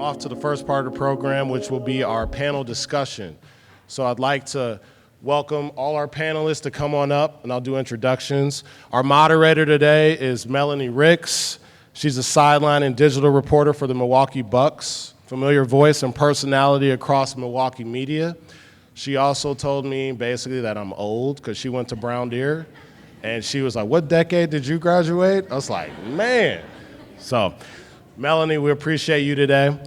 off to the first part of the program, which will be our panel discussion. So I'd like to welcome all our panelists to come on up, and I'll do introductions. Our moderator today is Melanie Ricks. She's a sideline and digital reporter for the Milwaukee Bucks, familiar voice and personality across Milwaukee media. She also told me basically that I'm old because she went to Brown Deer, and she was like, "What decade did you graduate?" I was like, man. So, Melanie, we appreciate you today.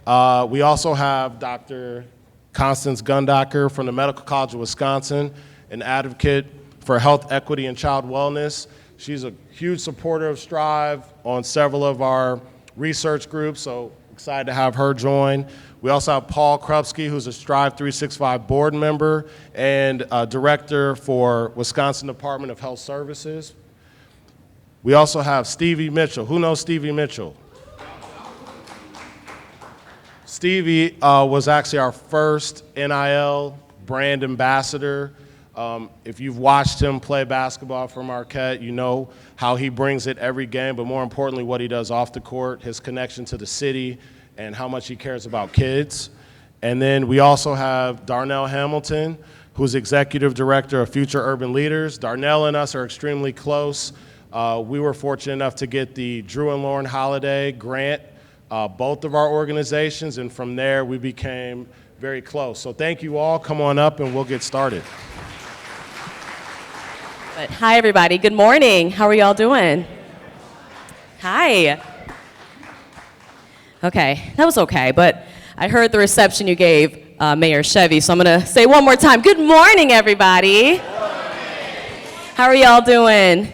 We also have Dr. Connie Gundacker from the Medical College of Wisconsin, an advocate for health equity and child wellness. She's a huge supporter of STRYV on several of our research groups, so excited to have her join. We also have Paul Krupski, who's a STRYV365 board member and director for Wisconsin Department of Health Services. We also have Stevie Mitchell. Who knows Stevie Mitchell? Stevie was actually our first NIL brand ambassador. If you've watched him play basketball for Marquette, you know how he brings it every game, but more importantly, what he does off the court, his connection to the city, and how much he cares about kids. And then we also have Darnell Hamilton, who's executive director of Future Urban Leaders. Darnell and us are extremely close. We were fortunate enough to get the Drew and Lauren Holiday grant, both of our organizations, and from there we became very close. So thank you all. Come on up and we'll get started. Hi, everybody. Good morning. How are y'all doing? Hi. Okay, that was okay, but I heard the reception you gave Mayor Chevy, so I'm going to say one more time. Good morning, everybody. Good morning. How are y'all doing?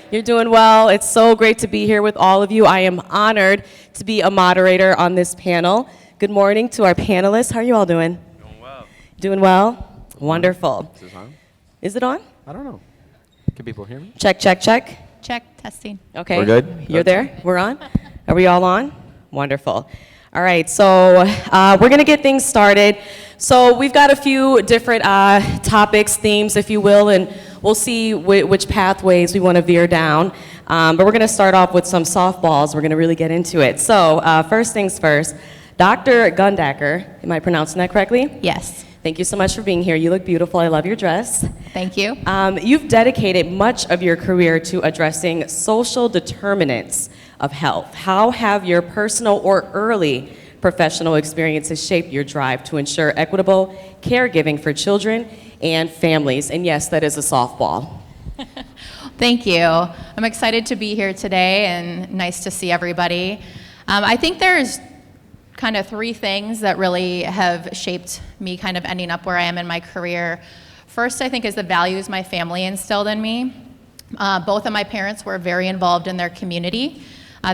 You're doing well. It's so great to be here with all of you. I am honored to be a moderator on this panel. Good morning to our panelists. How are you all doing? Doing well. Doing well? Wonderful. Is this on? Is it on? I don't know. Can people hear me? Check, check, check. Check, testing. Okay. We're good? You're there? We're on? Are we all on? Wonderful. All right, so we're going to get things started. So we've got a few different topics, themes, if you will, and we'll see which pathways we want to veer down. But we're going to start off with some softballs. We're going to really get into it. So first things first, Dr. Gundacker, am I pronouncing that correctly? Yes. Thank you so much for being here. You look beautiful. I love your dress. Thank you. You've dedicated much of your career to addressing social determinants of health. How have your personal or early professional experiences shaped your drive to ensure equitable caregiving for children and families? And yes, that is a softball. Thank you. I'm excited to be here today and nice to see everybody. I think there's kind of three things that really have shaped me kind of ending up where I am in my career. First, I think, is the values my family instilled in me. Both of my parents were very involved in their community.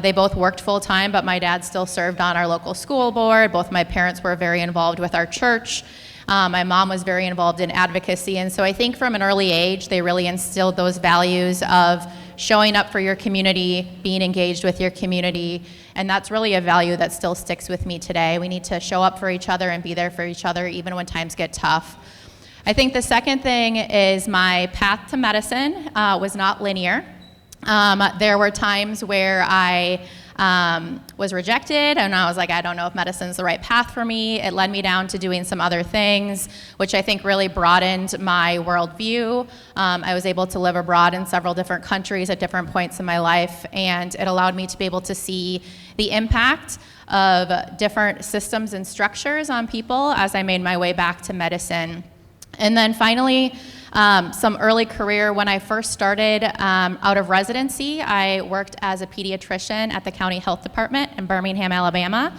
They both worked full-time, but my dad still served on our local school board. Both my parents were very involved with our church. My mom was very involved in advocacy, and so I think from an early age, they really instilled those values of showing up for your community, being engaged with your community, and that's really a value that still sticks with me today. We need to show up for each other and be there for each other even when times get tough. I think the second thing is my path to medicine was not linear. There were times where I was rejected and I was like, I don't know if medicine's the right path for me. It led me down to doing some other things, which I think really broadened my worldview. I was able to live abroad in several different countries at different points in my life, and it allowed me to be able to see the impact of different systems and structures on people as I made my way back to medicine. And then finally, some early career. When I first started out of residency, I worked as a pediatrician at the county health department in Birmingham, Alabama.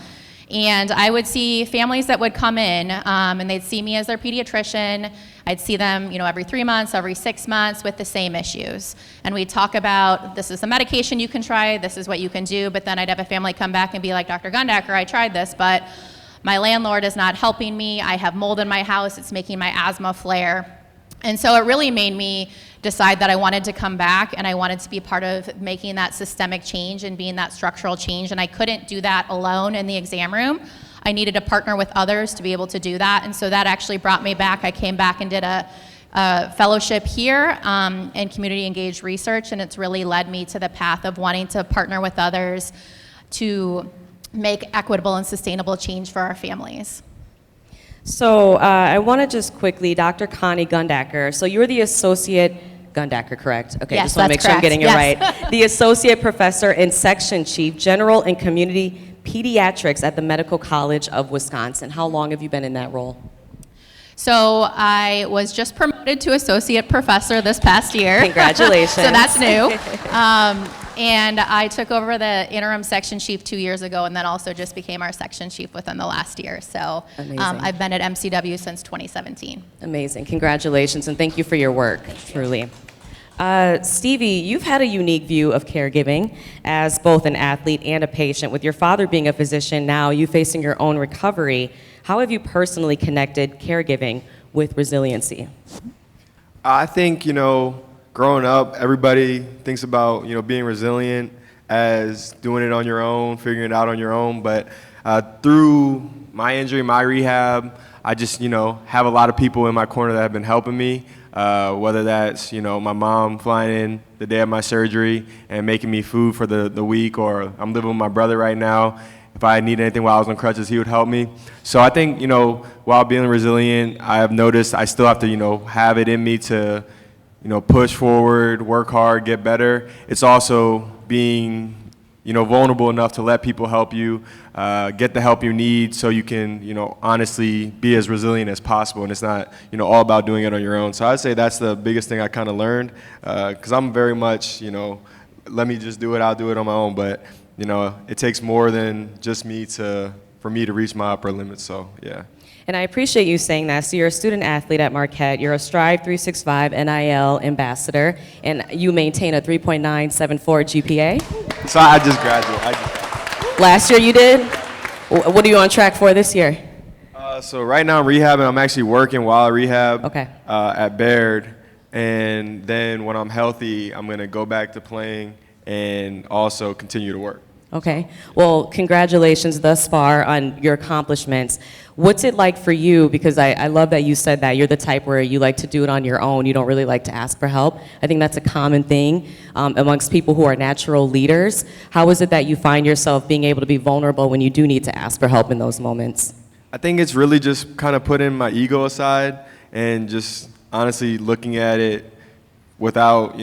And I would see families that would come in and they'd see me as their pediatrician. I'd see them, every 3 months, every 6 months with the same issues. And we'd talk about, this is the medication you can try, this is what you can do. But then I'd have a family come back and be like, Dr. Gundacker, I tried this, but my landlord is not helping me. I have mold in my house. It's making my asthma flare. And so it really made me decide that I wanted to come back and I wanted to be part of making that systemic change and being that structural change. And I couldn't do that alone in the exam room. I needed to partner with others to be able to do that. And so that actually brought me back. I came back and did a fellowship here in community engaged research. And it's really led me to the path of wanting to partner with others to make equitable and sustainable change for our families. So I want to just quickly, Dr. Connie Gundacker, so you're the Associate Gundacker, correct? Okay, Yes, just want to make that's sure I'm correct. getting it right. The Associate Professor and Section Chief, General and Community Pediatrics at the Medical College of Wisconsin. How long have you been in that role? So I was just promoted to associate professor this past year. Congratulations. So that's new. And I took over the interim section chief 2 years ago, and then also just became our section chief within the last year. So Amazing. I've been at MCW since 2017. Amazing. Congratulations, and thank you for your work, truly. Stevie, you've had a unique view of caregiving as both an athlete and a patient. With your father being a physician, now you facing your own recovery. How have you personally connected caregiving with resiliency? I think, growing up, everybody thinks about, being resilient as doing it on your own, figuring it out on your own. But through my injury, my rehab, I just, have a lot of people in my corner that have been helping me, whether that's, my mom flying in the day of my surgery and making me food for the week, or I'm living with my brother right now. If I need anything while I was on crutches, he would help me. So I think, while being resilient, I have noticed I still have to, have it in me to, push forward, work hard, get better. It's also being, vulnerable enough to let people help you, get the help you need so you can, honestly be as resilient as possible. And it's not, all about doing it on your own. So I'd say that's the biggest thing I kind of learned, because I'm very much, let me just do it, I'll do it on my own. But it takes more than just for me to reach my upper limits, so yeah. And I appreciate you saying that. So you're a student athlete at Marquette, you're a STRYV365 NIL ambassador, and you maintain a 3.974 GPA? So I just graduated. Last year you did? What are you on track for this year? So right now I'm rehabbing. I'm actually working while I rehab Okay. At Baird, and then when I'm healthy, I'm gonna go back to playing and also continue to work. Okay. Well, congratulations thus far on your accomplishments. What's it like for you? Because I love that you said that. You're the type where you like to do it on your own. You don't really like to ask for help. I think that's a common thing amongst people who are natural leaders. How is it that you find yourself being able to be vulnerable when you do need to ask for help in those moments? I think it's really just kind of putting my ego aside and just honestly looking at it without,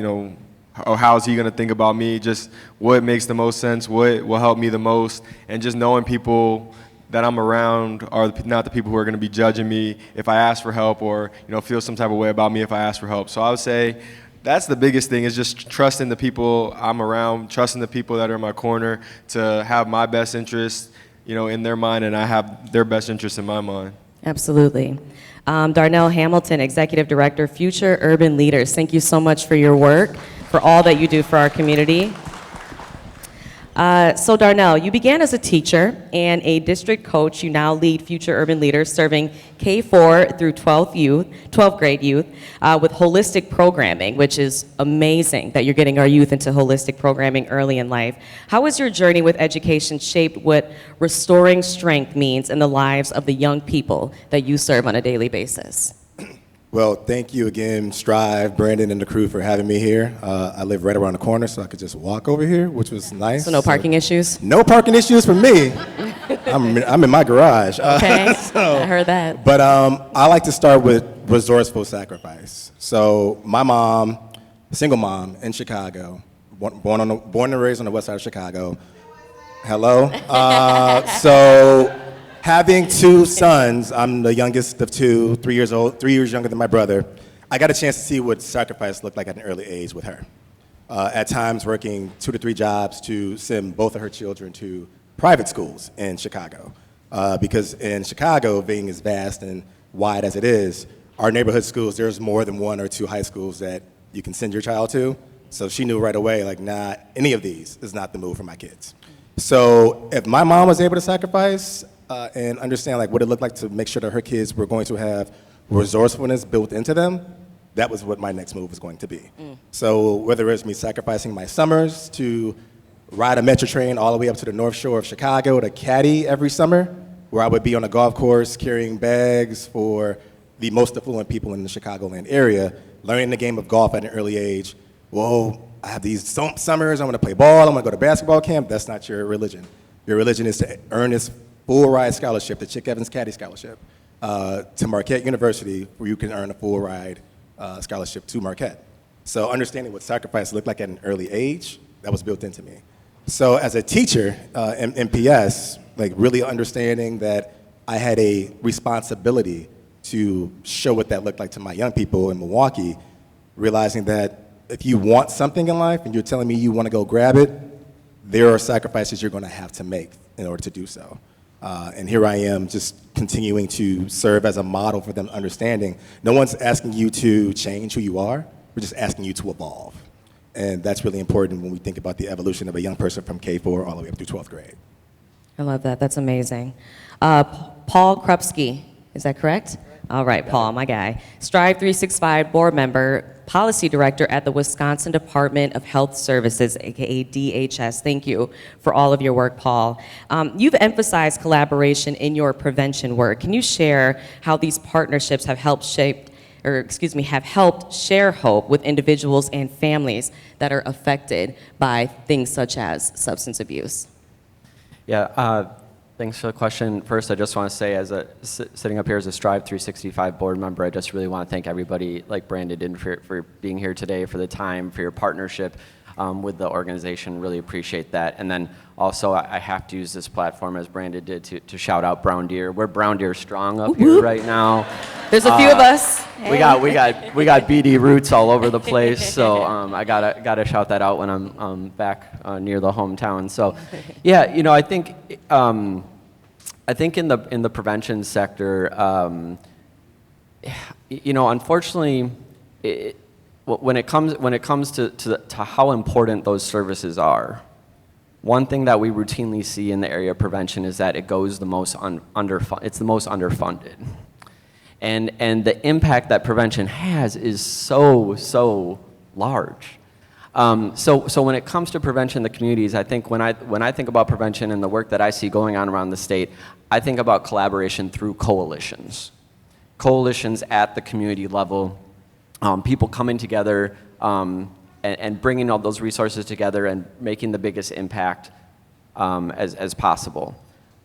or how is he going to think about me, just what makes the most sense, what will help me the most, and just knowing people that I'm around are not the people who are going to be judging me if I ask for help, or feel some type of way about me if I ask for help. So I would say that's the biggest thing, is just trusting the people I'm around, trusting the people that are in my corner to have my best interests in their mind, and I have their best interests in my mind. Absolutely. Darnell Hamilton, Executive Director, Future Urban Leaders. Thank you so much for your work, for all that you do for our community. So Darnell, you began as a teacher and a district coach. You now lead Future Urban Leaders, serving K4 through 12th grade youth with holistic programming, which is amazing that you're getting our youth into holistic programming early in life. How has your journey with education shaped what restoring strength means in the lives of the young people that you serve on a daily basis? Well, thank you again, Strive, Brandon, and the crew for having me here. I live right around the corner, so I could just walk over here, which was nice. So no parking issues? No parking issues for me. I'm in my garage. Okay, I heard that. But I like to start with resourceful sacrifice. So my mom, single mom in Chicago, born and raised on the west side of Chicago. Hello. So having two sons, I'm the youngest of two, 3 years old, 3 years younger than my brother. I got a chance to see what sacrifice looked like at an early age with her. At times working 2 to 3 jobs to send both of her children to private schools in Chicago. Because in Chicago, being as vast and wide as it is, our neighborhood schools, there's more than 1 or 2 high schools that you can send your child to. So she knew right away, like, nah, any of these is not the move for my kids. So if my mom was able to sacrifice and understand like what it looked like to make sure that her kids were going to have resourcefulness built into them, that was what my next move was going to be. So whether it's me sacrificing my summers to ride a metro train all the way up to the North Shore of Chicago to caddy every summer, where I would be on a golf course carrying bags for the most affluent people in the Chicagoland area, learning the game of golf at an early age. Whoa, I have these summers, I'm gonna play ball, I'm gonna go to basketball camp. That's not your religion. Your religion is to earn this full ride scholarship, the Chick Evans Caddy Scholarship, to Marquette University, where you can earn a full ride scholarship to Marquette. So understanding what sacrifice looked like at an early age, that was built into me. So as a teacher in MPS, like really understanding that I had a responsibility to show what that looked like to my young people in Milwaukee, realizing that if you want something in life and you're telling me you want to go grab it, there are sacrifices you're going to have to make in order to do so. And here I am just continuing to serve as a model for them understanding. No one's asking you to change who you are, we're just asking you to evolve. And that's really important when we think about the evolution of a young person from K4 all the way up through 12th grade. I love that. That's amazing. Paul Krupski, is that correct? All right, Paul, my guy. STRYV365 board member, policy director at the Wisconsin Department of Health Services, aka DHS. Thank you for all of your work, Paul. You've emphasized collaboration in your prevention work. Can you share how these partnerships have helped have helped share hope with individuals and families that are affected by things such as substance abuse? Yeah, thanks for the question. First, I just want to say, as sitting up here as a STRYV365 board member, I just really want to thank everybody, like Brandon did, for being here today, for the time, for your partnership with the organization. Really appreciate that. And then also, I have to use this platform, as Brandon did, to shout out Brown Deer. We're Brown Deer strong up here right now. There's a few of us. We got BD roots all over the place, so I gotta shout that out when I'm back near the hometown. So, yeah, you know, I think in the prevention sector, you know, unfortunately, when it comes to how important those services are, one thing that we routinely see in the area of prevention is that it goes the most it's the most underfunded. And the impact that prevention has is so large. So when it comes to prevention in the communities, I think when I think about prevention and the work that I see going on around the state, I think about collaboration through coalitions. Coalitions at the community level, people coming together and bringing all those resources together and making the biggest impact as possible.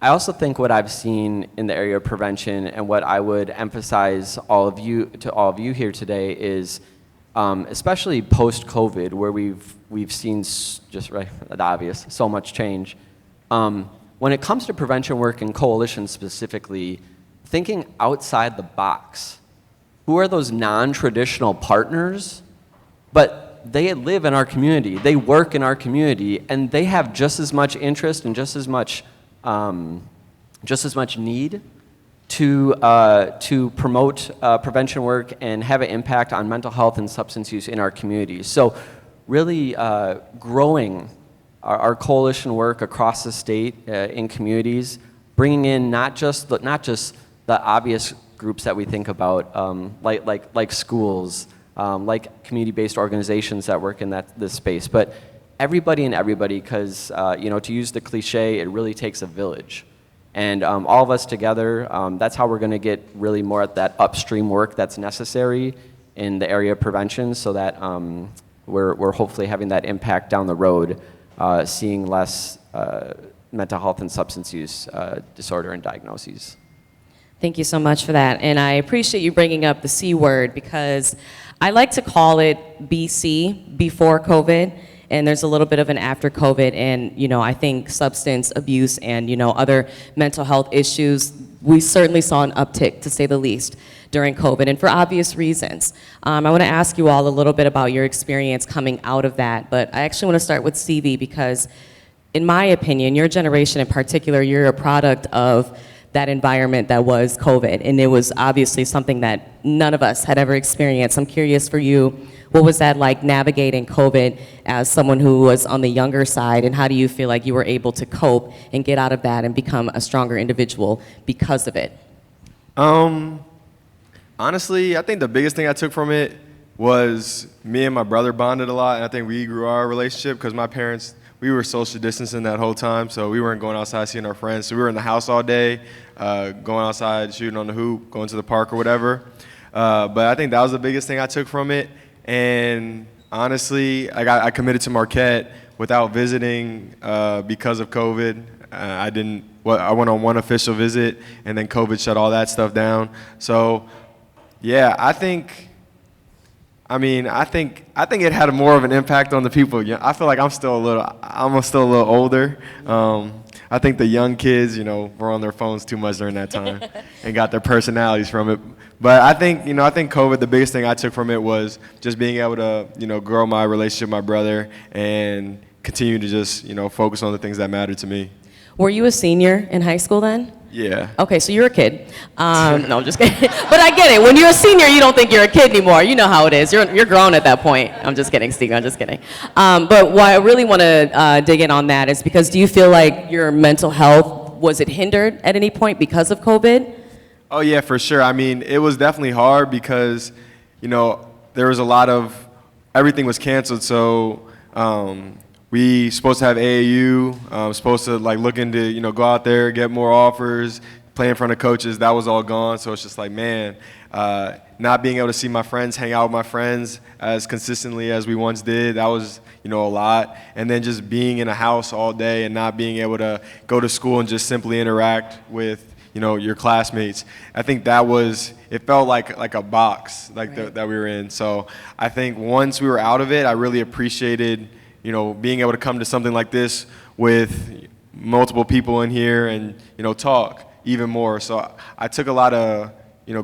I also think what I've seen in the area of prevention and what I would emphasize to all of you here today is, especially post-COVID, where we've seen just right, the obvious, so much change. When it comes to prevention work and coalitions specifically, thinking outside the box. Who are those non-traditional partners? But they live in our community, they work in our community, and they have just as much interest and just as much need to promote prevention work and have an impact on mental health and substance use in our communities. So really growing our coalition work across the state in communities, bringing in not just the obvious groups that we think about, like schools, like community-based organizations that work in this space, but everybody and everybody, because you know, to use the cliche, it really takes a village. And all of us together, that's how we're going to get really more at that upstream work that's necessary in the area of prevention, so that we're hopefully having that impact down the road, seeing less mental health and substance use disorder and diagnoses. Thank you so much for that. And I appreciate you bringing up the C word, because I like to call it BC, before COVID, and there's a little bit of an after COVID. And, you know, I think substance abuse and, you know, other mental health issues, we certainly saw an uptick, to say the least, during COVID, and for obvious reasons. I want to ask you all a little bit about your experience coming out of that, but I actually want to start with Stevie, because in my opinion, your generation in particular, you're a product of that environment that was COVID, and it was obviously something that none of us had ever experienced. I'm curious for you, what was that like navigating COVID as someone who was on the younger side, and how do you feel like you were able to cope and get out of that and become a stronger individual because of it? Honestly, I think the biggest thing I took from it was me and my brother bonded a lot, and I think we grew our relationship because my parents, we were social distancing that whole time, so we weren't going outside seeing our friends. So we were in the house all day, going outside, shooting on the hoop, going to the park or whatever. But I think that was the biggest thing I took from it. And honestly, I committed to Marquette without visiting because of COVID. I went on one official visit, and then COVID shut all that stuff down. So, yeah, I think it had more of an impact on the people. Yeah, I feel like I'm still a little older. I think the young kids, were on their phones too much during that time and got their personalities from it. But I think COVID, the biggest thing I took from it was just being able to, grow my relationship with my brother and continue to just, focus on the things that matter to me. Were you a senior in high school then? Yeah. Okay, so you're a kid. No, I'm just kidding. But I get it. When you're a senior, you don't think you're a kid anymore. You know how it is. You're grown at that point. I'm just kidding, Steve. I'm just kidding. But why I really want to dig in on that is because do you feel like your mental health, was it hindered at any point because of COVID? Oh, yeah, for sure. I mean, it was definitely hard because, there was a lot of, everything was canceled. So we supposed to have AAU, supposed to look into, go out there, get more offers, play in front of coaches. That was all gone. So it's just like, man, not being able to see my friends, hang out with my friends as consistently as we once did, that was, a lot. And then just being in a house all day and not being able to go to school and just simply interact with, your classmates. I think it felt like a box Right. that we were in. So I think once we were out of it, I really appreciated, being able to come to something like this with multiple people in here and, talk even more. So I took a lot of,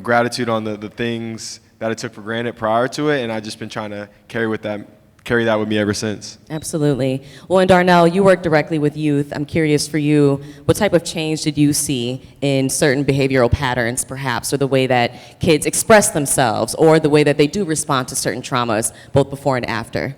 gratitude on the things that I took for granted prior to it, and I've just been trying to carry that with me ever since. Absolutely. Well, and Darnell, you work directly with youth. I'm curious for you, what type of change did you see in certain behavioral patterns, perhaps, or the way that kids express themselves, or the way that they do respond to certain traumas, both before and after?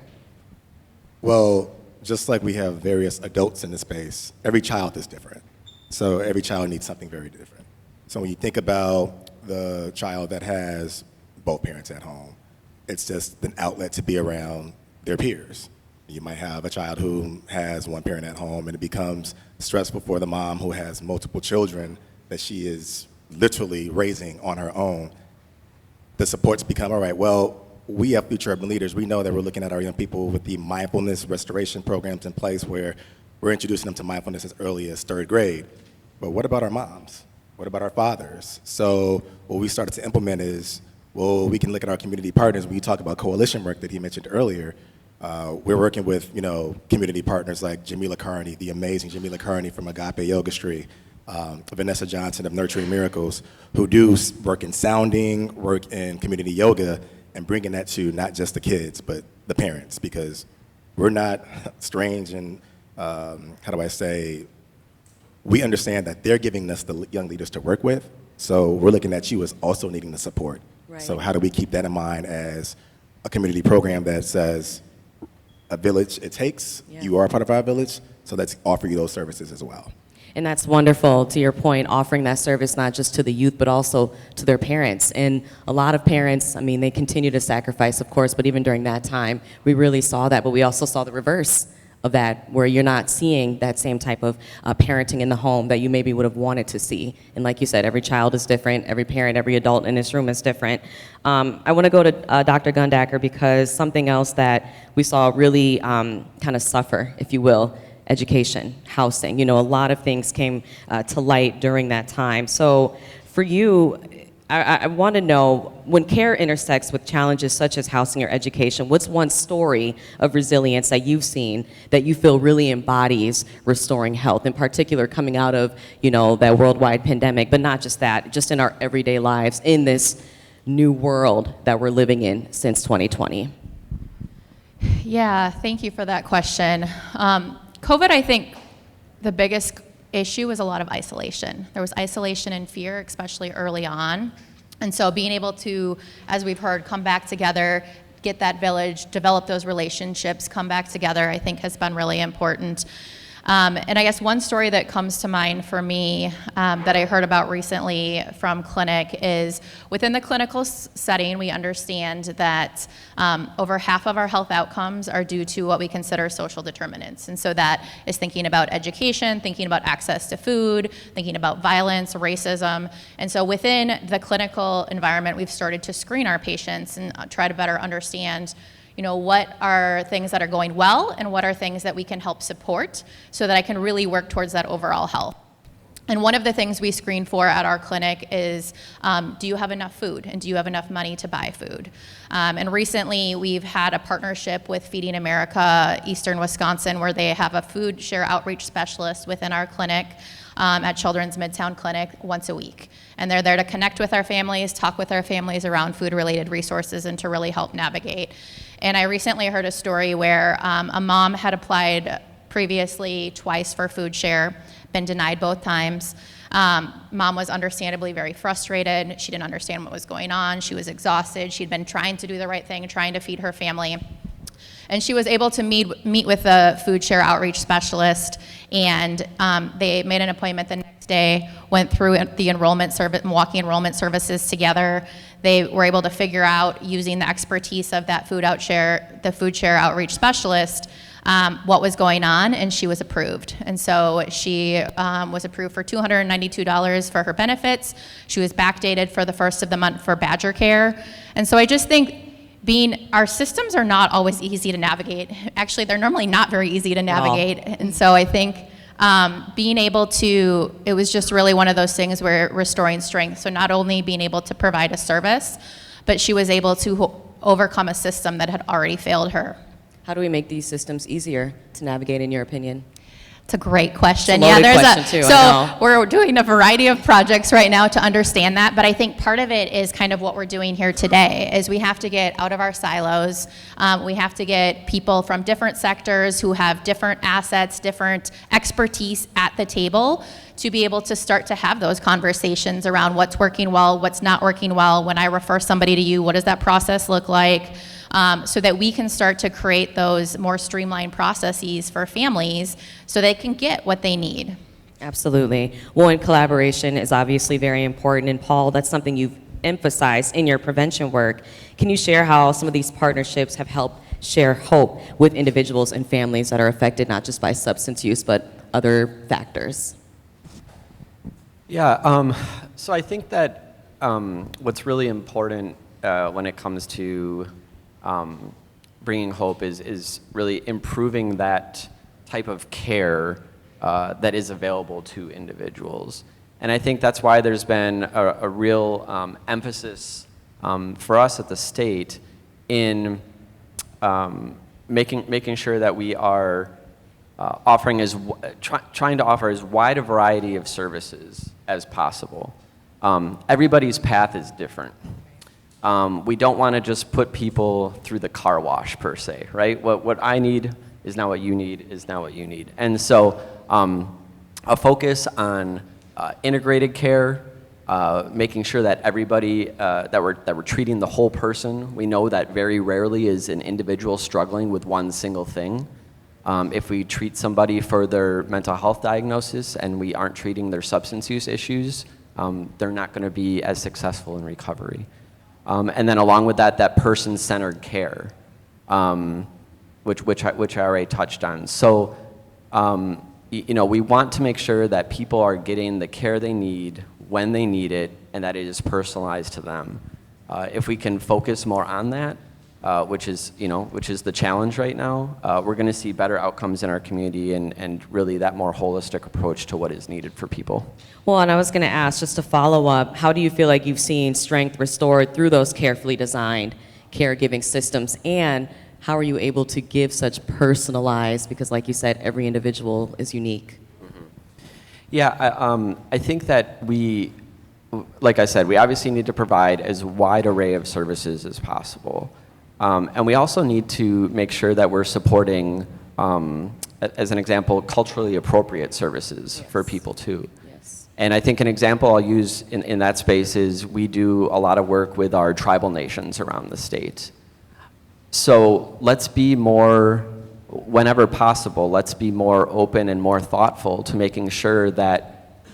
Well, just like we have various adults in the space, every child is different. So every child needs something very different. So when you think about the child that has both parents at home, it's just an outlet to be around their peers. You might have a child who has one parent at home and it becomes stressful for the mom who has multiple children that she is literally raising on her own. The supports become, all right, well, we have future urban leaders. We know that we're looking at our young people with the mindfulness restoration programs in place where we're introducing them to mindfulness as early as 3rd grade. But what about our moms? What about our fathers? So what we started to implement is, well, we can look at our community partners. When you talk about coalition work that he mentioned earlier, we're working with, community partners like Jamila Carney, the amazing Jamila Carney from Agape Yoga Street, Vanessa Johnson of Nurturing Miracles, who do work in sounding, work in community yoga, and bringing that to not just the kids, but the parents, because we're not strange and, we understand that they're giving us the young leaders to work with, so we're looking at you as also needing the support. Right. So how do we keep that in mind as a community program that says, a village it takes, Yeah. you are a part of our village, so let's offer you those services as well. And that's wonderful, to your point, offering that service not just to the youth, but also to their parents. And a lot of parents, they continue to sacrifice, of course, but even during that time, we really saw that, but we also saw the reverse of that, where you're not seeing that same type of parenting in the home that you maybe would have wanted to see. And like you said, every child is different, every parent, every adult in this room is different. I want to go to Dr. Gundacker, because something else that we saw really kind of suffer, if you will, education, housing. A lot of things came to light during that time. So for you, I want to know, when care intersects with challenges such as housing or education, what's one story of resilience that you've seen that you feel really embodies restoring health, in particular coming out of, that worldwide pandemic, but not just that, just in our everyday lives in this new world that we're living in since 2020? Yeah, thank you for that question. COVID, I think the biggest issue was a lot of isolation. There was isolation and fear, especially early on. And so being able to, as we've heard, come back together, get that village, develop those relationships, come back together, I think has been really important. And I guess one story that comes to mind for me that I heard about recently from clinic is within the clinical setting, we understand that over half of our health outcomes are due to what we consider social determinants. And so that is thinking about education, thinking about access to food, thinking about violence, racism. And so within the clinical environment, we've started to screen our patients and try to better understand what are things that are going well and what are things that we can help support so that I can really work towards that overall health. And one of the things we screen for at our clinic is, do you have enough food and do you have enough money to buy food? And recently we've had a partnership with Feeding America Eastern Wisconsin where they have a food share outreach specialist within our clinic at Children's Midtown Clinic once a week. And they're there to connect with our families, talk with our families around food-related resources and to really help navigate. And I recently heard a story where a mom had applied previously twice for food share, been denied both times. Mom was understandably very frustrated. She didn't understand what was going on. She was exhausted. She'd been trying to do the right thing, trying to feed her family. And she was able to meet with a food share outreach specialist, and they made an appointment the next day, went through the enrollment service, Milwaukee enrollment services together. They were able to figure out, using the expertise of that the food share outreach specialist, what was going on, and she was approved. And so she was approved for $292 for her benefits. She was backdated for the first of the month for Badger Care. And so I just think our systems are not always easy to navigate. Actually, they're normally not very easy to navigate. And so I think being able to, it was just really one of those things where restoring strength. So not only being able to provide a service, but she was able to overcome a system that had already failed her. How do we make these systems easier to navigate, in your opinion? It's a great question. It's a loaded Yeah, question too, I know. We're doing a variety of projects right now to understand that, but I think part of it is kind of what we're doing here today, is we have to get out of our silos. We have to get people from different sectors who have different assets, different expertise at the table to be able to start to have those conversations around what's working well, what's not working well. When I refer somebody to you, what does that process look like? So that we can start to create those more streamlined processes for families so they can get what they need. Absolutely. Well, and collaboration is obviously very important. And Paul, that's something you've emphasized in your prevention work. Can you share how some of these partnerships have helped share hope with individuals and families that are affected not just by substance use, but other factors? Yeah, so I think that what's really important when it comes to bringing hope is really improving that type of care that is available to individuals. And I think that's why there's been a real emphasis for us at the state in making sure that we are trying to offer as wide a variety of services as possible. Everybody's path is different. We don't want to just put people through the car wash per se, right? What I need is not what you need, is not what you need. And so a focus on integrated care, making sure that everybody, that we're treating the whole person. We know that very rarely is an individual struggling with one single thing. If we treat somebody for their mental health diagnosis and we aren't treating their substance use issues, they're not going to be as successful in recovery. And then along with that person-centered care, which I already touched on. So, we want to make sure that people are getting the care they need when they need it, and that it is personalized to them. If we can focus more on that, which is the challenge right now, we're going to see better outcomes in our community and really that more holistic approach to what is needed for people. Well, and I was going to ask, just to follow up, how do you feel like you've seen strength restored through those carefully designed caregiving systems, and how are you able to give such personalized, because like you said, every individual is unique? Mm-hmm. Yeah, I think that like I said, we obviously need to provide as wide array of services as possible. And we also need to make sure that we're supporting, as an example, culturally appropriate services for people too. Yes. And I think an example I'll use in that space is we do a lot of work with our tribal nations around the state. So let's be more, whenever possible, let's be more open and more thoughtful to making sure that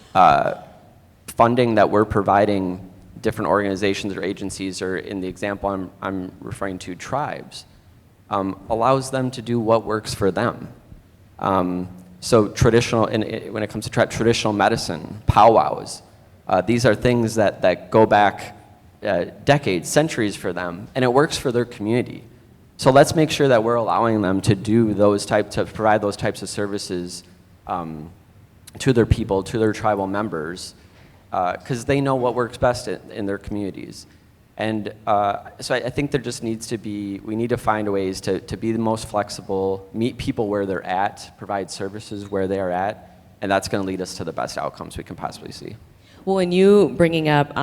funding that we're providing different organizations or agencies, or in the example I'm referring to, tribes, allows them to do what works for them. So when it comes to traditional medicine, powwows, these are things that go back decades, centuries for them, and it works for their community. So let's make sure that we're allowing them to provide those types of services to their people, to their tribal members, because they know what works best in their communities. And so I think there just needs to be, we need to find ways to be the most flexible, meet people where they're at, provide services where they are at, and that's going to lead us to the best outcomes we can possibly see. Well, when you bringing up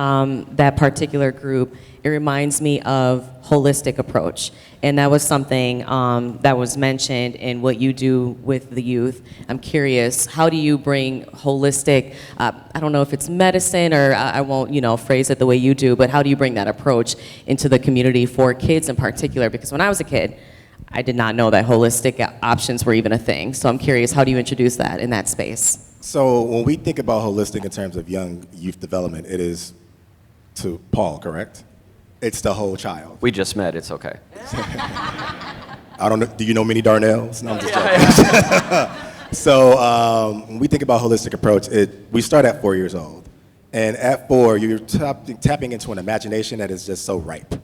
that particular group, it reminds me of holistic approach. And that was something that was mentioned in what you do with the youth. I'm curious, how do you bring holistic, I don't know if it's medicine or I won't, phrase it the way you do, but how do you bring that approach into the community for kids in particular? Because when I was a kid, I did not know that holistic options were even a thing. So I'm curious, how do you introduce that in that space? So when we think about holistic in terms of young youth development, it is, to Paul, correct? It's the whole child. We just met, it's okay. I don't know, do you know many Darnells? No, I'm just joking. So when we think about holistic approach, we start at 4 years old. And at 4, you're tapping into an imagination that is just so ripe.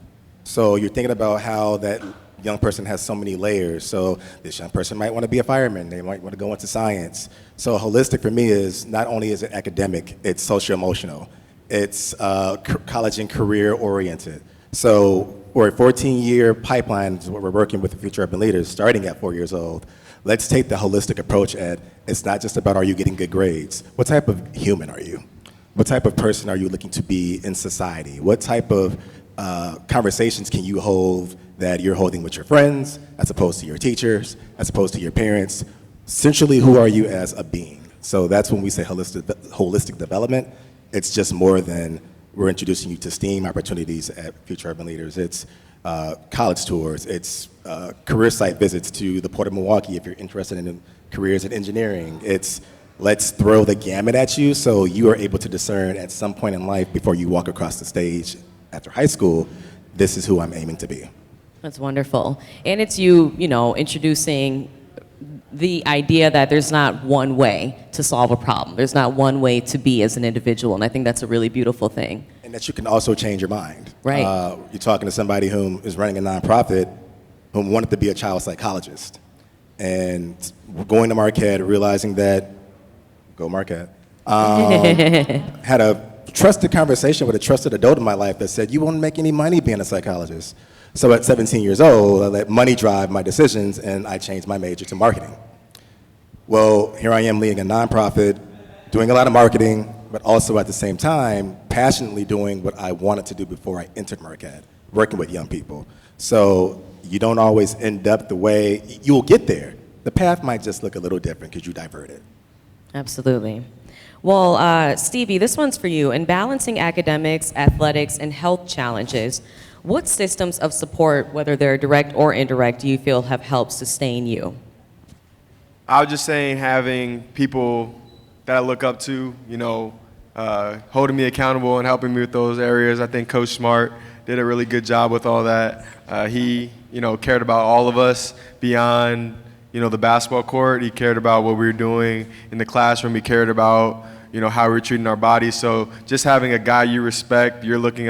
So you're thinking about how that young person has so many layers. So this young person might want to be a fireman. They might want to go into science. So holistic for me is not only is it academic, it's socio-emotional. It's college and career oriented. So for a 14-year pipeline is what we're working with the Future Urban Leaders, starting at 4 years old. Let's take the holistic approach at, it's not just about are you getting good grades. What type of human are you? What type of person are you looking to be in society? What type of conversations can you hold that you're holding with your friends, as opposed to your teachers, as opposed to your parents? Essentially, who are you as a being? So that's when we say holistic development. It's just more than we're introducing you to STEAM opportunities at Future Urban Leaders. It's college tours. It's career site visits to the Port of Milwaukee if you're interested in careers in engineering. It's let's throw the gamut at you so you are able to discern at some point in life before you walk across the stage after high school, this is who I'm aiming to be. That's wonderful. And it's you, introducing the idea that there's not one way to solve a problem. There's not one way to be as an individual, and I think that's a really beautiful thing. And that you can also change your mind. Right. You're talking to somebody who is running a nonprofit who wanted to be a child psychologist. And going to Marquette, realizing that, go Marquette, had a trusted conversation with a trusted adult in my life that said, you won't make any money being a psychologist. So at 17 years old, I let money drive my decisions, and I changed my major to marketing. Well, here I am leading a nonprofit, doing a lot of marketing, but also at the same time, passionately doing what I wanted to do before I entered Marquette, working with young people. So you don't always end up the way, you'll get there. The path might just look a little different because you diverted. Absolutely. Well, Stevie, this one's for you. In balancing academics, athletics, and health challenges, what systems of support, whether they're direct or indirect, do you feel have helped sustain you? I was just saying having people that I look up to, holding me accountable and helping me with those areas. I think Coach Smart did a really good job with all that. He, cared about all of us beyond, the basketball court. He cared about what we were doing in the classroom. He cared about, how we were treating our bodies. So just having a guy you respect, you're looking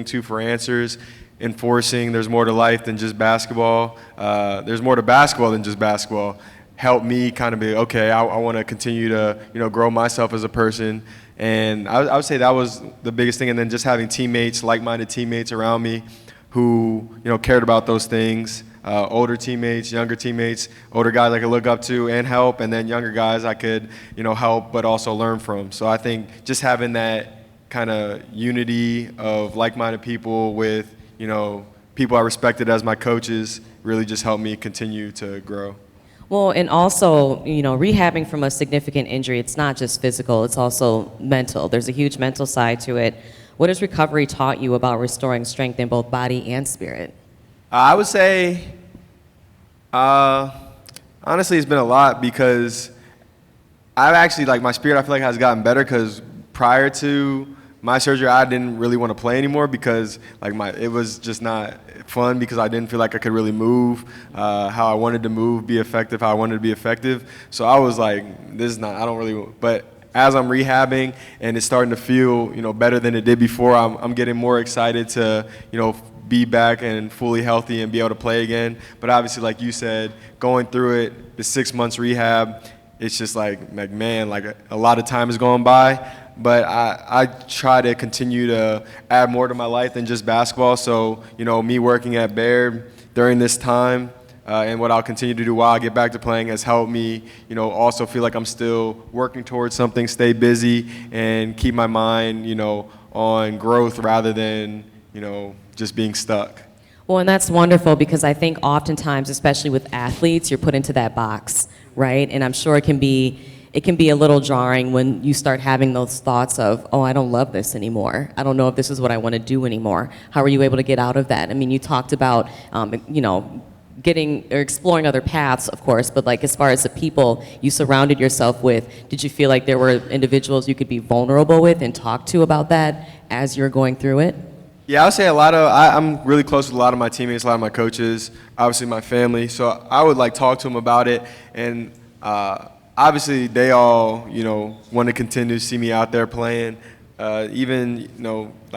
to for answers, enforcing there's more to life than just basketball. There's more to basketball than just basketball. Helped me kind of be, okay, I want to continue to, grow myself as a person. And I would say that was the biggest thing. And then just having teammates, like-minded teammates around me who, cared about those things. Older teammates, younger teammates, older guys I could look up to and help, and then younger guys I could, help but also learn from. So I think just having that kind of unity of like-minded people with, people I respected as my coaches really just helped me continue to grow. Well, and also, rehabbing from a significant injury, it's not just physical, it's also mental. There's a huge mental side to it. What has recovery taught you about restoring strength in both body and spirit? I would say, honestly, it's been a lot because I've actually, my spirit, I feel like has gotten better because prior to my surgery, I didn't really want to play anymore because, it was just not fun because I didn't feel like I could really move how I wanted to move, be effective, how I wanted to be effective. So I was like, this is not, I don't really, but as I'm rehabbing and it's starting to feel, better than it did before, I'm getting more excited to, be back and fully healthy and be able to play again. But obviously, like you said, going through it, the 6 months rehab, it's just like man, like a lot of time is going by. But I try to continue to add more to my life than just basketball. So, me working at Baird during this time and what I'll continue to do while I get back to playing has helped me, also feel like I'm still working towards something, stay busy, and keep my mind, on growth rather than, just being stuck. Well, and that's wonderful because I think oftentimes, especially with athletes, you're put into that box, right? And I'm sure it can be a little jarring when you start having those thoughts of, oh, I don't love this anymore. I don't know if this is what I want to do anymore. How are you able to get out of that? I mean, you talked about, getting or exploring other paths, of course, but like as far as the people you surrounded yourself with, did you feel like there were individuals you could be vulnerable with and talk to about that as you're going through it? Yeah, I would say I'm really close with a lot of my teammates, a lot of my coaches, obviously my family. So I would talk to them about it, and obviously they all, want to continue to see me out there playing. Even,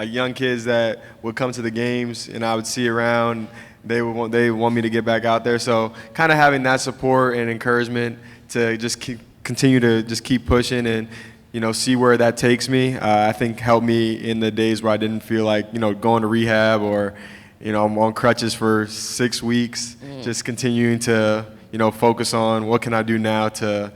young kids that would come to the games and I would see around, they want me to get back out there. So kind of having that support and encouragement to just continue to just keep pushing and, see where that takes me, I think helped me in the days where I didn't feel like, going to rehab or, I'm on crutches for 6 weeks, just continuing to, focus on what can I do now to,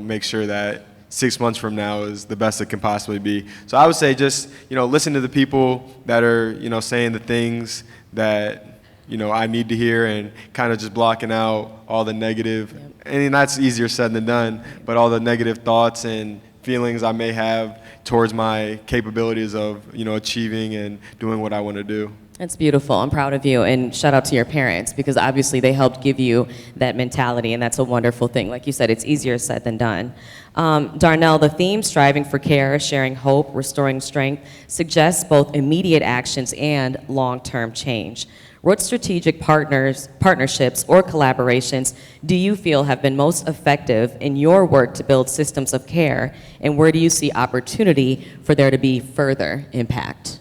make sure that 6 months from now is the best it can possibly be. So I would say just, listen to the people that are, saying the things that, I need to hear and kind of just blocking out all the negative. Yep. And that's easier said than done, but all the negative thoughts and feelings I may have towards my capabilities of, achieving and doing what I want to do. That's beautiful. I'm proud of you, and shout out to your parents because obviously they helped give you that mentality, and that's a wonderful thing. Like you said, it's easier said than done. Darnell, the theme, striving for care, sharing hope, restoring strength, suggests both immediate actions and long-term change. What strategic partnerships or collaborations do you feel have been most effective in your work to build systems of care, and where do you see opportunity for there to be further impact?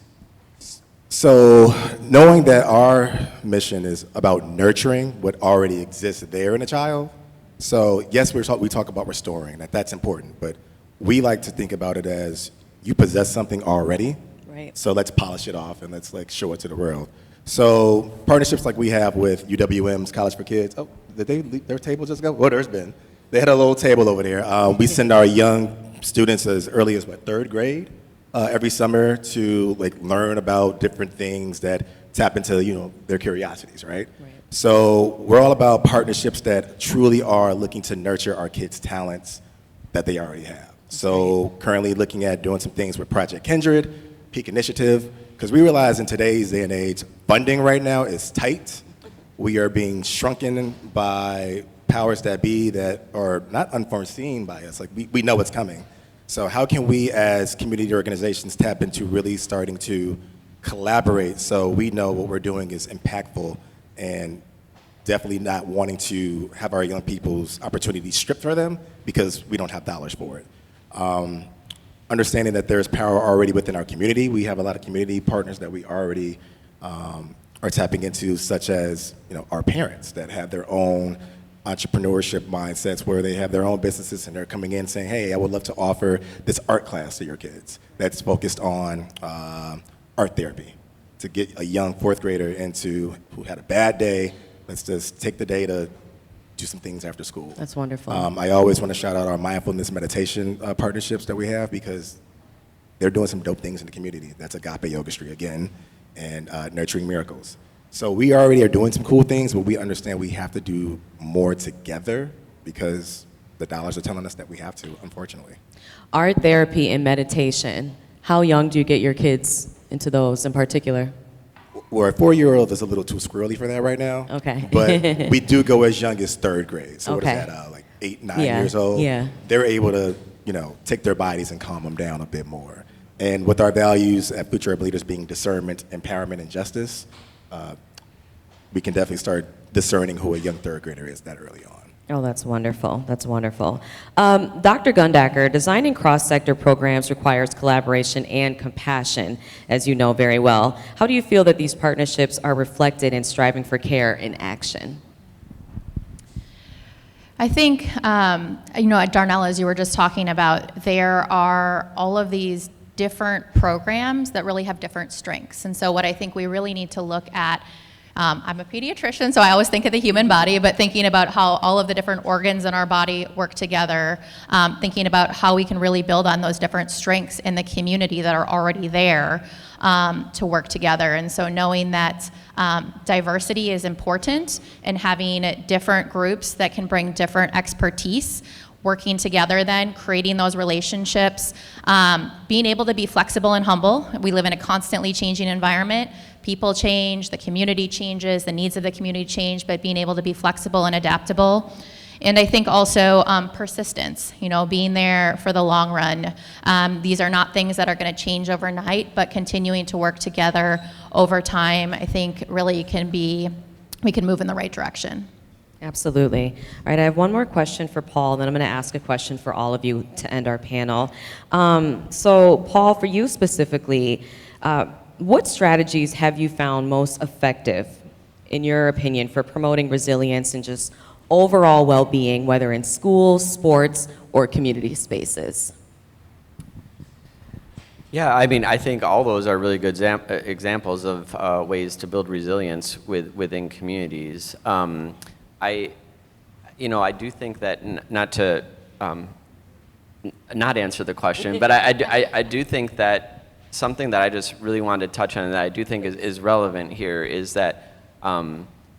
So knowing that our mission is about nurturing what already exists there in a child, so yes, we talk about restoring, that's important, but we like to think about it as you possess something already, right. So let's polish it off and let's show it to the world. So partnerships like we have with UWM's College for Kids. Oh, did their table just go? Well, there's been. They had a little table over there. We send our young students as early as, third grade every summer to learn about different things that tap into, their curiosities, right? So we're all about partnerships that truly are looking to nurture our kids' talents that they already have. So currently looking at doing some things with Project Kindred, Peak Initiative, because we realize in today's day and age, funding right now is tight. We are being shrunken by powers that be that are not unforeseen by us. We know it's coming. So how can we as community organizations tap into really starting to collaborate so we know what we're doing is impactful and definitely not wanting to have our young people's opportunities stripped from them because we don't have dollars for it. Understanding that there's power already within our community. We have a lot of community partners that we already are tapping into, such as our parents that have their own entrepreneurship mindsets where they have their own businesses and they're coming in saying, hey, I would love to offer this art class to your kids that's focused on art therapy to get a young fourth grader who had a bad day. Let's just take the day to do some things after school. That's wonderful. I always want to shout out our mindfulness meditation partnerships that we have because they're doing some dope things in the community. That's Agape Yoga Street again, and Nurturing Miracles. So we already are doing some cool things, but we understand we have to do more together because the dollars are telling us that we have to, unfortunately. Art therapy and meditation, how young do you get your kids into those in particular? Well, our 4-year-old is a little too squirrely for that right now. Okay. But we do go as young as third grade. So Okay. what is that, 8, 9 years old? Yeah. They're able to, take their bodies and calm them down a bit more. And with our values at Future Urban Leaders being discernment, empowerment, and justice, we can definitely start discerning who a young third grader is that early on. Oh, that's wonderful. That's wonderful. Dr. Gundacker, designing cross-sector programs requires collaboration and compassion, as you know very well. How do you feel that these partnerships are reflected in Striving for Care in action? I think, Darnell, as you were just talking about, there are all of these different programs that really have different strengths. And so what I think we really need to look at, I'm a pediatrician, so I always think of the human body, but thinking about how all of the different organs in our body work together, thinking about how we can really build on those different strengths in the community that are already there to work together. And so knowing that diversity is important and having different groups that can bring different expertise, working together then, creating those relationships, being able to be flexible and humble. We live in a constantly changing environment. People change, the community changes, the needs of the community change, but being able to be flexible and adaptable. And I think also persistence, being there for the long run. These are not things that are going to change overnight, but continuing to work together over time, I think really we can move in the right direction. Absolutely. All right, I have one more question for Paul, then I'm going to ask a question for all of you to end our panel. So, Paul, for you specifically, what strategies have you found most effective, in your opinion, for promoting resilience and just overall well-being, whether in schools, sports, or community spaces? Yeah, I think all those are really good examples of ways to build resilience within communities. I do think that, not to not answer the question, but I do think that something that I just really wanted to touch on that I do think is relevant here is that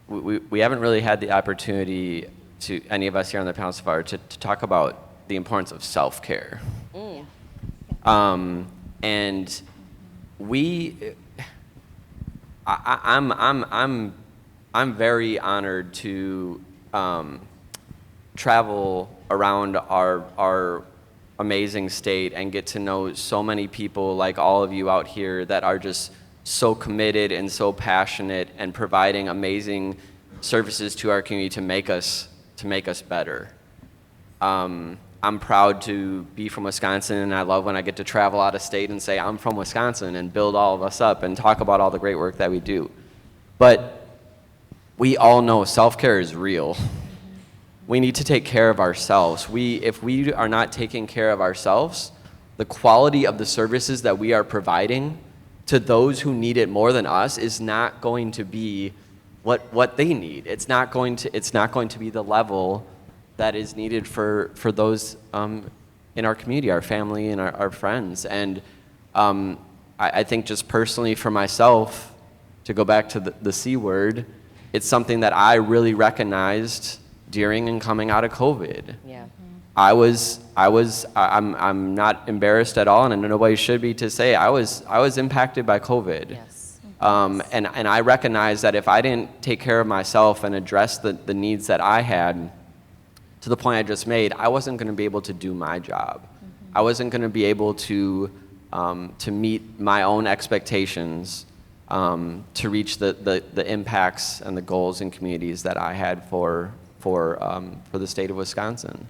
we haven't really had the opportunity to, any of us here on the panel so far, to talk about the importance of self-care. And I'm very honored to travel around our amazing state and get to know so many people like all of you out here that are just so committed and so passionate and providing amazing services to our community to make us better. I'm proud to be from Wisconsin, and I love when I get to travel out of state and say I'm from Wisconsin and build all of us up and talk about all the great work that we do. But we all know self-care is real. We need to take care of ourselves. If we are not taking care of ourselves, the quality of the services that we are providing to those who need it more than us is not going to be what they need. It's not going to be the level that is needed for those in our community, our family and our friends. And I think just personally for myself, to go back to the C word, it's something that I really recognized during and coming out of COVID. Yeah. I'm not embarrassed at all, and nobody should be, to say I was impacted by COVID. Yes. And I recognize that if I didn't take care of myself and address the needs that I had, to the point I just made, I wasn't going to be able to do my job. I wasn't going to be able to meet my own expectations, to reach the impacts and the goals and communities that I had for the state of Wisconsin.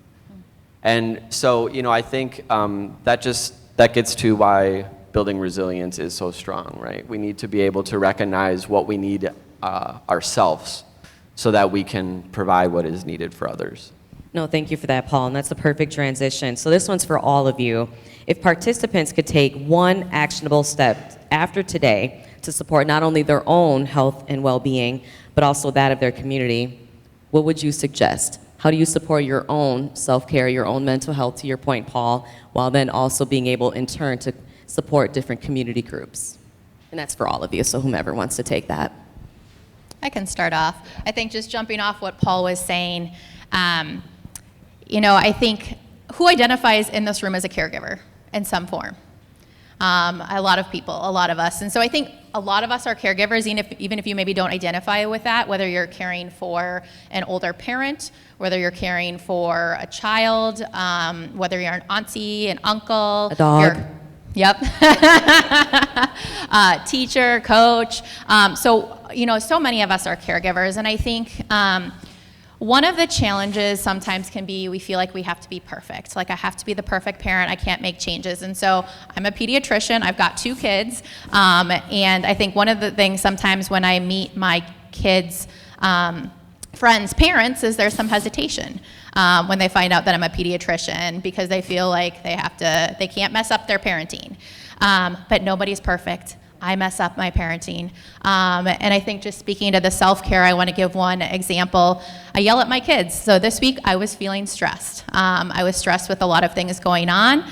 And so, I think that gets to why building resilience is so strong, right? We need to be able to recognize what we need ourselves so that we can provide what is needed for others. No, thank you for that, Paul, and that's a perfect transition. So this one's for all of you. If participants could take one actionable step after today to support not only their own health and well-being, but also that of their community, what would you suggest? How do you support your own self-care, your own mental health, to your point, Paul, while then also being able, in turn, to support different community groups? And that's for all of you, so whomever wants to take that. I can start off. I think just jumping off what Paul was saying, I think who identifies in this room as a caregiver in some form? A lot of people, a lot of us. And so I think a lot of us are caregivers, even if you maybe don't identify with that, whether you're caring for an older parent, whether you're caring for a child, whether you're an auntie, an uncle. A dog. Yep. Teacher, coach. So many of us are caregivers. And I think One of the challenges sometimes can be we feel like we have to be perfect. Like I have to be the perfect parent, I can't make changes. And so I'm a pediatrician, I've got 2 kids, and I think one of the things sometimes when I meet my kids' friends' parents is there's some hesitation when they find out that I'm a pediatrician because they feel like they can't mess up their parenting. But nobody's perfect. I mess up my parenting. And I think just speaking to the self-care, I want to give one example. I yell at my kids. So this week I was feeling stressed. I was stressed with a lot of things going on.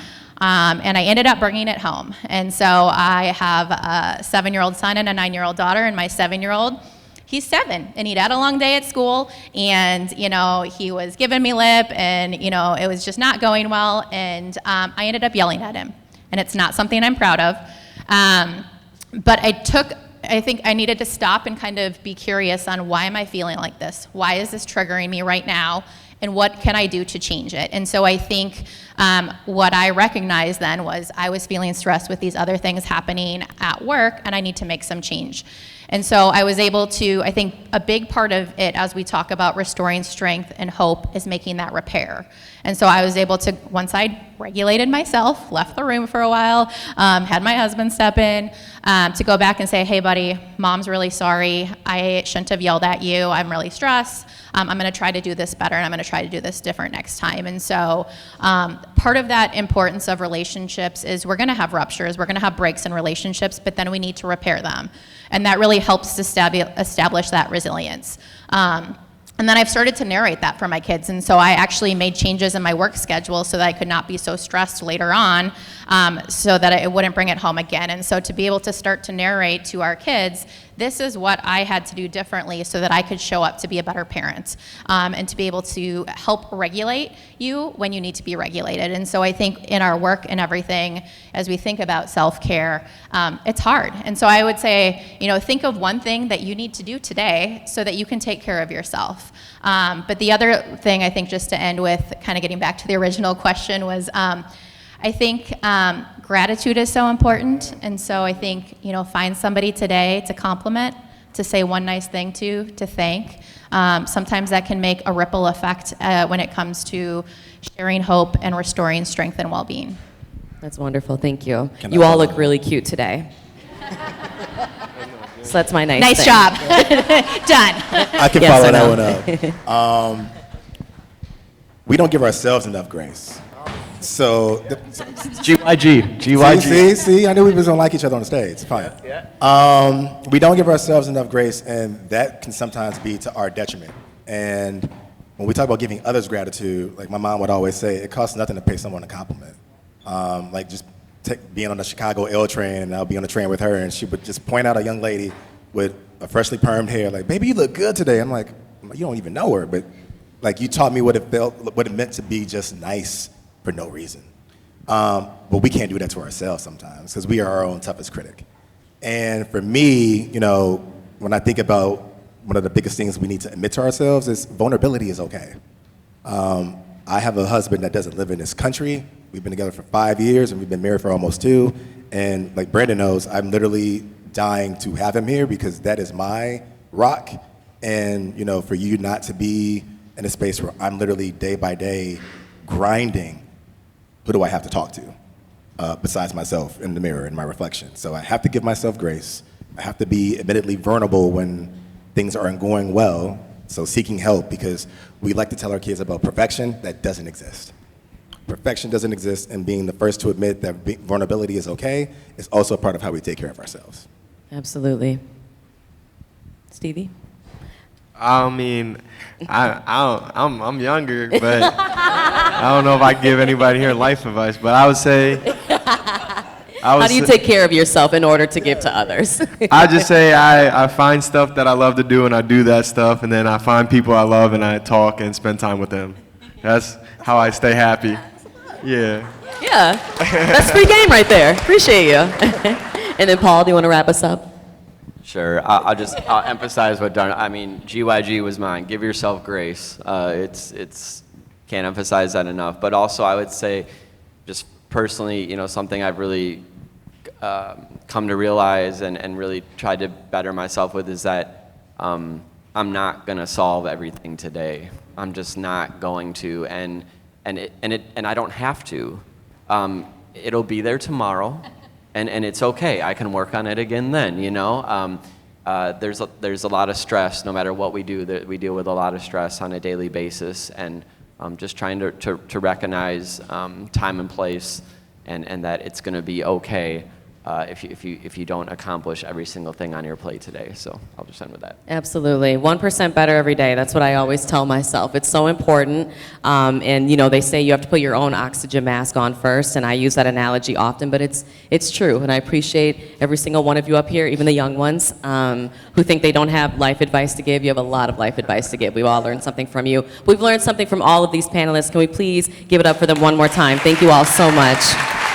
And I ended up bringing it home. And so I have a 7-year-old son and a 9-year-old daughter, and my 7-year-old, he's 7, and he'd had a long day at school, and, he was giving me lip, and, it was just not going well, and I ended up yelling at him. And it's not something I'm proud of. But I think I needed to stop and kind of be curious on why am I feeling like this? Why is this triggering me right now? And what can I do to change it? And so I think what I recognized then was I was feeling stressed with these other things happening at work, and I need to make some change. And so I was able to, I think a big part of it as we talk about restoring strength and hope is making that repair. And so I was able to, once I regulated myself, left the room for a while, had my husband step in, to go back and say, hey buddy, mom's really sorry. I shouldn't have yelled at you. I'm really stressed. I'm going to try to do this better, and I'm going to try to do this different next time. And so part of that importance of relationships is we're going to have ruptures, we're going to have breaks in relationships, but then we need to repair them. And that really helps to establish that resilience. And then I've started to narrate that for my kids. And so I actually made changes in my work schedule so that I could not be so stressed later on, so that it wouldn't bring it home again. And so to be able to start to narrate to our kids, this is what I had to do differently so that I could show up to be a better parent, and to be able to help regulate you when you need to be regulated. And so I think in our work and everything, as we think about self-care, it's hard. And so I would say, think of one thing that you need to do today so that you can take care of yourself. But the other thing I think, just to end with, kind of getting back to the original question, was I think gratitude is so important. And so I think, find somebody today to compliment, to say one nice thing to thank. Sometimes that can make a ripple effect when it comes to sharing hope and restoring strength and well-being. That's wonderful. Thank you. You all look really cute today. So that's my nice thing. job. Done. I can follow that one up. We don't give ourselves enough grace. So, GYG. see, I knew we was gonna like each other on the stage. It's fine. We don't give ourselves enough grace, and that can sometimes be to our detriment. And when we talk about giving others gratitude, like my mom would always say, it costs nothing to pay someone a compliment. Like just being on the Chicago L train, and I'll be on the train with her, and she would just point out a young lady with a freshly permed hair, like, baby, you look good today. I'm like, you don't even know her, but like you taught me what it meant to be just nice for no reason. But we can't do that to ourselves sometimes because we are our own toughest critic. And for me, when I think about one of the biggest things we need to admit to ourselves is vulnerability is okay. I have a husband that doesn't live in this country. We've been together for 5 years, and we've been married for almost 2. And like Brandon knows, I'm literally dying to have him here because that is my rock. And for you not to be in a space where I'm literally day by day grinding, who do I have to talk to besides myself in the mirror in my reflection? So I have to give myself grace. I have to be admittedly vulnerable when things aren't going well. So seeking help, because we like to tell our kids about perfection. That doesn't exist. Perfection doesn't exist, and being the first to admit that vulnerability is okay is also a part of how we take care of ourselves. Absolutely. Stevie? I mean, I'm younger, but I don't know if I can give anybody here life advice, but I would say... How do you take care of yourself in order to give to others? I just say I find stuff that I love to do, and I do that stuff, and then I find people I love, and I talk and spend time with them. That's how I stay happy. Yeah. Yeah, that's free game right there. Appreciate you. And then Paul, do you want to wrap us up? Sure. I'll emphasize what Darnell. I mean, GYG was mine. Give yourself grace. It's can't emphasize that enough. But also, I would say, just personally, something I've really come to realize and really tried to better myself with is that I'm not gonna solve everything today. I'm just not going to, and I don't have to. It'll be there tomorrow, and it's okay. I can work on it again then. You know, there's a lot of stress. No matter what we do, that we deal with a lot of stress on a daily basis, and just trying to recognize time and place, and that it's going to be okay if you don't accomplish every single thing on your plate today. So I'll just end with that. Absolutely. 1% better every day. That's what I always tell myself. It's so important. And, you know, they say you have to put your own oxygen mask on first, and I use that analogy often, but it's true. And I appreciate every single one of you up here, even the young ones who think they don't have life advice to give. You have a lot of life advice to give. We've all learned something from you. We've learned something from all of these panelists. Can we please give it up for them one more time? Thank you all so much.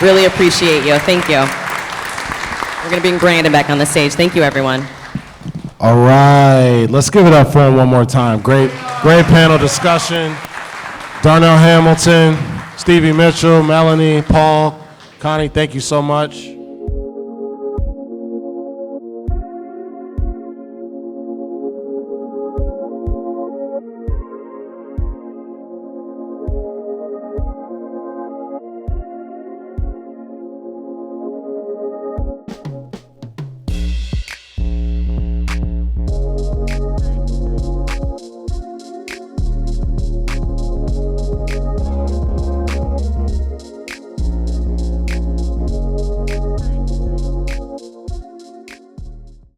Really appreciate you. Thank you. We're going to bring Brandon back on the stage. Thank you, everyone. All right, let's give it up for him one more time. Great panel discussion. Darnell Hamilton, Stevie Mitchell, Melanie, Paul, Connie, thank you so much.